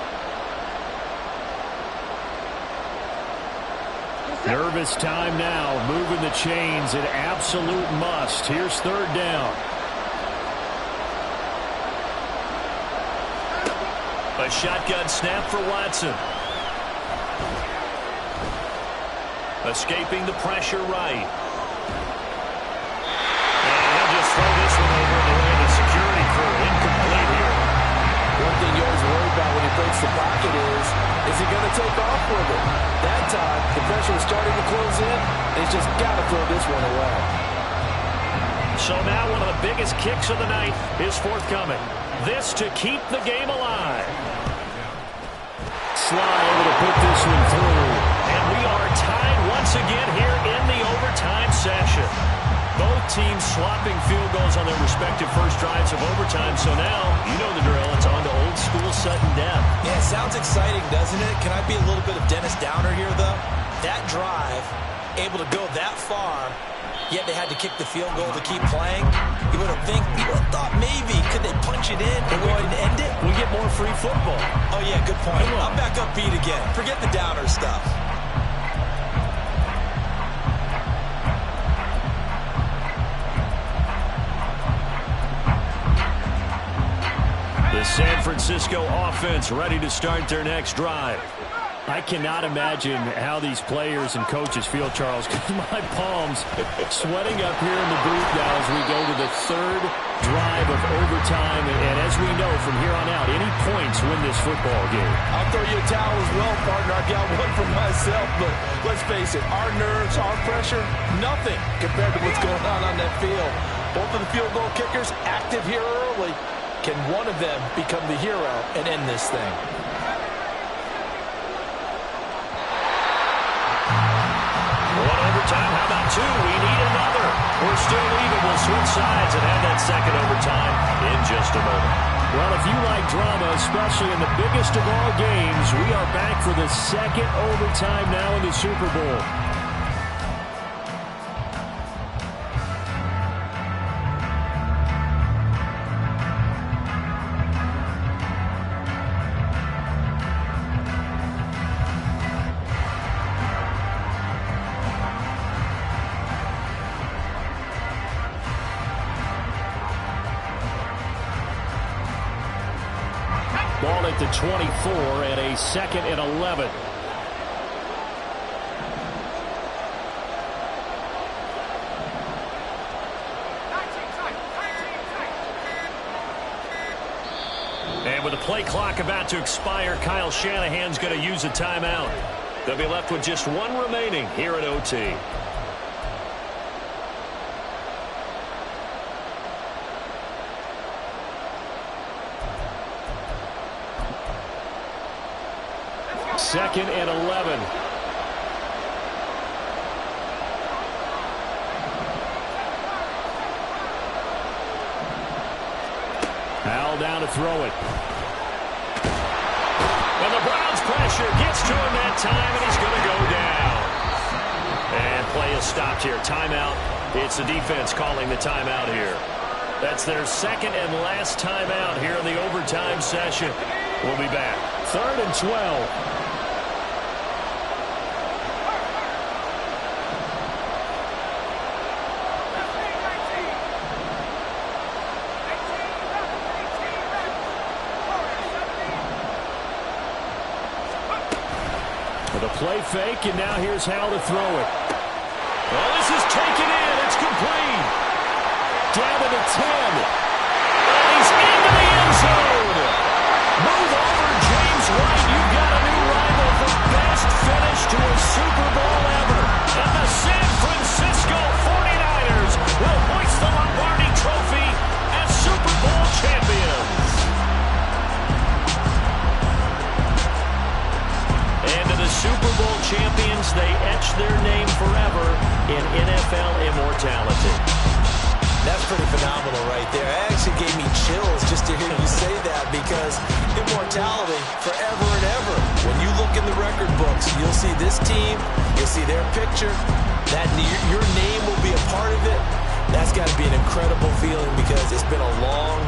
Nervous time now, moving the chains, an absolute must. Here's third down. A shotgun snap for Watson. Escaping the pressure right. And he'll just throw this one over in the way of the security crew. Incomplete here. One thing you always worry about when he breaks the pocket is he going to take off with it? That time, the pressure was starting to close in, and he's just got to throw this one away. So now one of the biggest kicks of the night is forthcoming. This to keep the game alive. Sly able to put this one through. And we are tied once again here in the overtime session. Both teams swapping field goals on their respective first drives of overtime. So now, you know the drill. It's on to old school sudden death. Yeah, it sounds exciting, doesn't it? Can I be a little bit of Dennis Downer here, though? That drive, able to go that far, yet they had to kick the field goal to keep playing. You would have thought maybe, could they punch it in and go ahead and end it? We get more free football. Oh, yeah, good point. I'm back upbeat again. Forget the Downer stuff. The San Francisco offense ready to start their next drive. I cannot imagine how these players and coaches feel, Charles, because my palms sweating up here in the booth now as we go to the third drive of overtime. And as we know from here on out, any points win this football game. I'll throw you a towel as well, partner. I've got one for myself, but let's face it, our nerves, our pressure, nothing compared to what's going on that field. Both of the field goal kickers active here early. Can one of them become the hero and end this thing? One overtime. How about two? We need another. We're still even. We'll switch sides and have that second overtime in just a moment. Well, if you like drama, especially in the biggest of all games, we are back for the second overtime now in the Super Bowl. Ball at the 24 and a 2nd and 11. And with the play clock about to expire, Kyle Shanahan's going to use a timeout. They'll be left with just one remaining here at OT. Second and 11. Howell down to throw it. And the Browns pressure gets to him that time, and he's going to go down. And play is stopped here. Timeout. It's the defense calling the timeout here. That's their second and last timeout here in the overtime session. We'll be back. 3rd and 12. The play fake, and now here's Howell to throw it. Well, this is taken in. It's complete. Down to the 10. And he's into the end zone. Move over, James White. You've got a new rival for best finish to a Super Bowl ever. And the San Francisco 49ers will hoist the Lombardi Trophy as Super Bowl champions. And to the Super Bowl champions, they etch their name forever in NFL immortality. That's pretty phenomenal right there. It actually gave me chills just to hear you say that, because immortality forever and ever. When you look in the record books, you'll see this team, you'll see their picture, that your name will be a part of it. incredible feeling because it's been a long